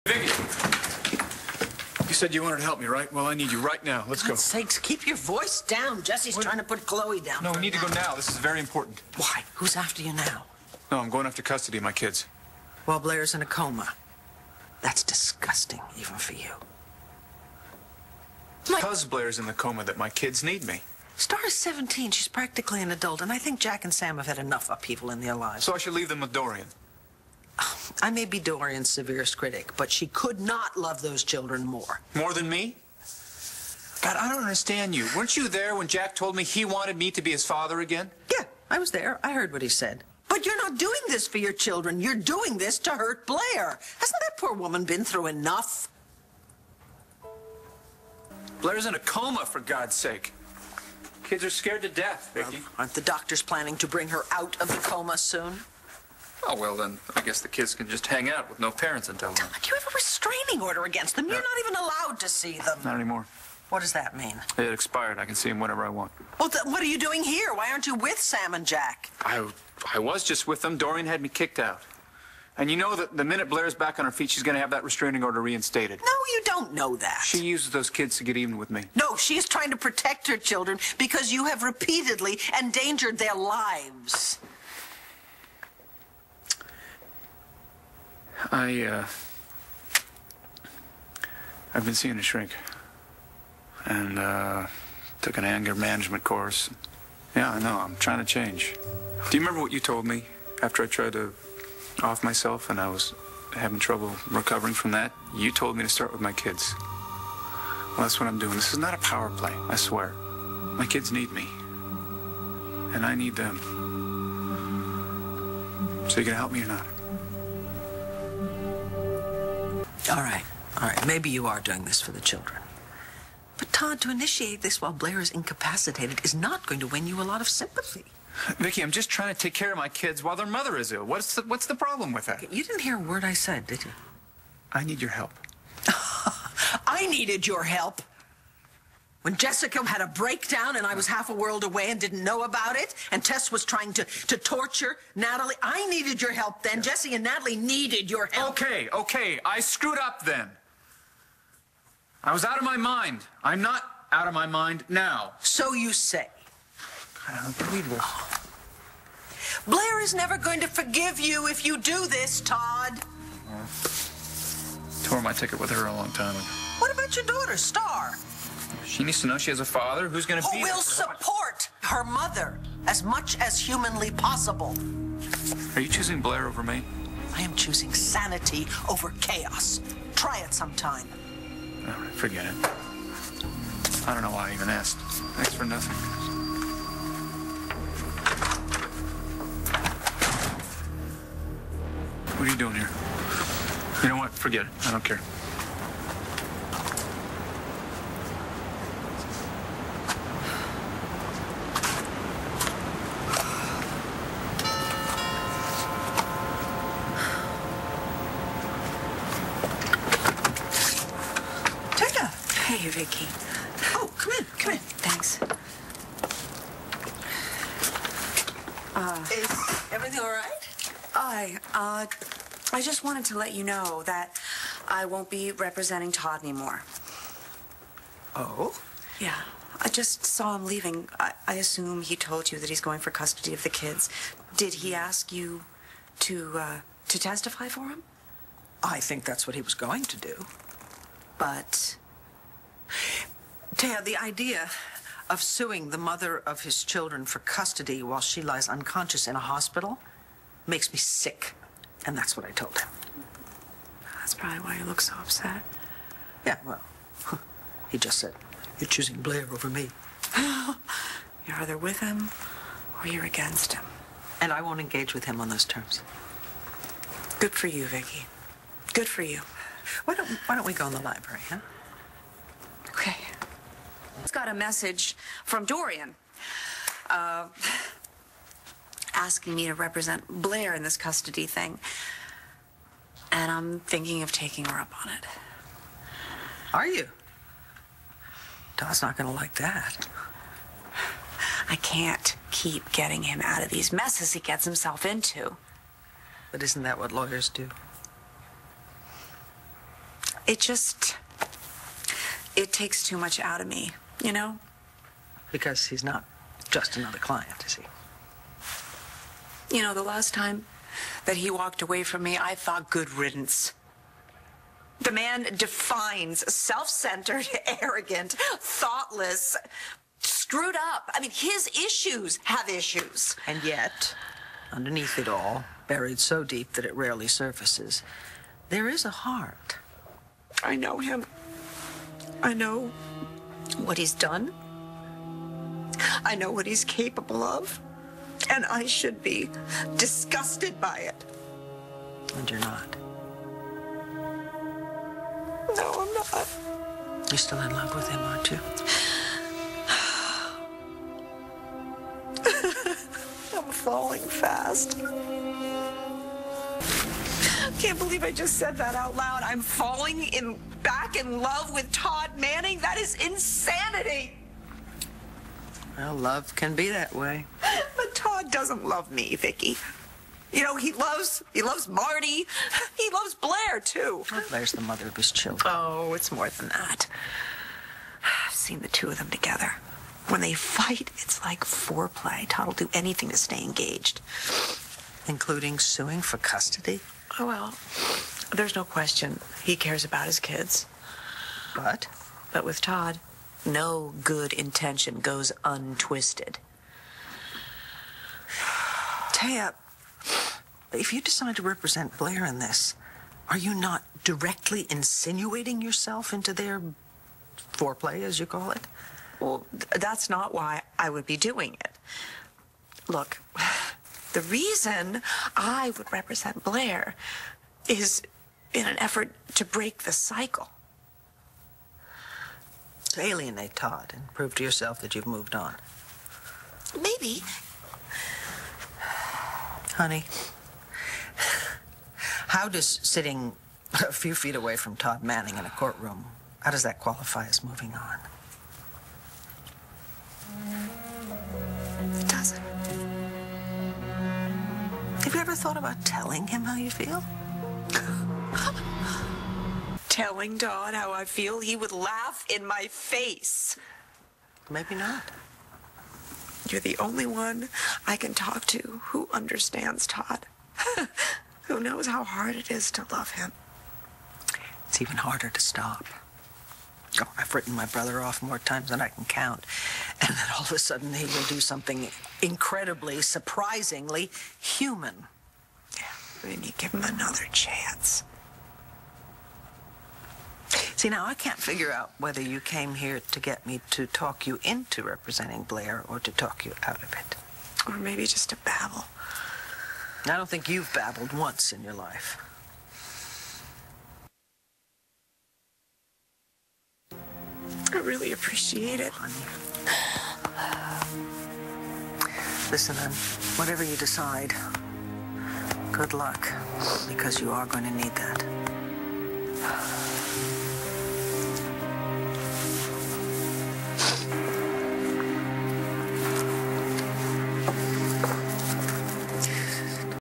Viki, you said you wanted to help me, right? Well, I need you right now. Let's go. For God's sakes, keep your voice down. Jesse's trying to put Chloe down. No, we need to go now. This is very important. Why? Who's after you now? No, I'm going after custody of my kids. While Blair's in a coma. That's disgusting, even for you. Because Blair's in the coma that my kids need me. Star is 17. She's practically an adult, and I think Jack and Sam have had enough upheaval in their lives. So I should leave them with Dorian. I may be Dorian's severest critic, but she could not love those children more. More than me? God, I don't understand you. Weren't you there when Jack told me he wanted me to be his father again? Yeah, I was there. I heard what he said. But you're not doing this for your children. You're doing this to hurt Blair. Hasn't that poor woman been through enough? Blair's in a coma, for God's sake. Kids are scared to death, Viki. Aren't the doctors planning to bring her out of the coma soon? Oh, well, then I guess the kids can just hang out with no parents until then. Do you have a restraining order against them? You're not even allowed to see them. Not anymore. What does that mean? It expired. I can see them whenever I want. Well, what are you doing here? Why aren't you with Sam and Jack? I was just with them. Dorian had me kicked out. And you know that the minute Blair's back on her feet, she's going to have that restraining order reinstated. No, you don't know that. She uses those kids to get even with me. No, she is trying to protect her children because you have repeatedly endangered their lives. I've been seeing a shrink. And, took an anger management course. Yeah, I know. I'm trying to change. Do you remember what you told me after I tried to off myself and I was having trouble recovering from that? You told me to start with my kids. Well, that's what I'm doing. This is not a power play, I swear. My kids need me. And I need them. So you gonna help me or not? All right. Maybe you are doing this for the children. But Todd, to initiate this while Blair is incapacitated is not going to win you a lot of sympathy. Viki, I'm just trying to take care of my kids while their mother is ill. What's the problem with that? You didn't hear a word I said, did you? I need your help. I needed your help. When Jessica had a breakdown and I was half a world away and didn't know about it, and Tess was trying to torture Natalie, I needed your help then. Jesse and Natalie needed your help. Okay. I screwed up then. I was out of my mind. I'm not out of my mind now. So you say. I don't believe this. Blair is never going to forgive you if you do this, Todd. Tore my ticket with her a long time ago. What about your daughter, Star? She needs to know she has a father who's going to be who will support her mother as much as humanly possible. Are you choosing Blair over me? I am choosing sanity over chaos. Try it sometime. All right, forget it. I don't know why I even asked. Thanks for nothing. What are you doing here? You know what? Forget it. I don't care. Hey, Viki. Oh, come in. Thanks. Is everything all right? I just wanted to let you know that I won't be representing Todd anymore. Oh? Yeah. I just saw him leaving. I assume he told you that he's going for custody of the kids. Did he ask you to testify for him? I think that's what he was going to do. But... Taya, the idea of suing the mother of his children for custody while she lies unconscious in a hospital makes me sick. And that's what I told him. That's probably why you look so upset. Yeah, well, he just said, you're choosing Blair over me. You're either with him or you're against him. And I won't engage with him on those terms. Good for you, Viki. Good for you. Why don't we go in the library, huh? Okay. It's got a message from Dorian, asking me to represent Blair in this custody thing. And I'm thinking of taking her up on it. Are you? Todd's not going to like that. I can't keep getting him out of these messes he gets himself into. But isn't that what lawyers do? It takes too much out of me, you know? Because he's not just another client, is he? You know, the last time that he walked away from me, I thought good riddance. The man defines self-centered, arrogant, thoughtless, screwed up. I mean, his issues have issues. And yet, underneath it all, buried so deep that it rarely surfaces, there is a heart. I know him. I know what he's done. I know what he's capable of. And I should be disgusted by it. And you're not. No, I'm not. You're still in love with him, aren't you? I'm falling fast. Can't believe I just said that out loud. I'm falling back in love with Todd Manning. That is insanity. Well, love can be that way. But Todd doesn't love me, Viki. You know, he loves Marty. He loves Blair, too. Well, Blair's the mother of his children. Oh, it's more than that. I've seen the two of them together. When they fight, it's like foreplay. Todd will do anything to stay engaged. Including suing for custody? Oh, well, there's no question he cares about his kids. But with Todd, no good intention goes untwisted. Taya, if you decide to represent Blair in this, are you not directly insinuating yourself into their foreplay, as you call it? Well, that's not why I would be doing it. Look, the reason I would represent Blair is in an effort to break the cycle. To alienate Todd and prove to yourself that you've moved on. Maybe. Honey, how does sitting a few feet away from Todd Manning in a courtroom, how does that qualify as moving on? It doesn't. Have you ever thought about telling him how you feel? Telling Todd how I feel, he would laugh in my face. Maybe not. You're the only one I can talk to who understands Todd. Who knows how hard it is to love him. It's even harder to stop. Oh, I've written my brother off more times than I can count. And then all of a sudden he will do something incredibly, surprisingly human. Yeah, then you give him another chance. See, now I can't figure out whether you came here to get me to talk you into representing Blair or to talk you out of it. Or maybe just to babble. I don't think you've babbled once in your life. I really appreciate it. Honey. Listen, whatever you decide, good luck, because you are going to need that.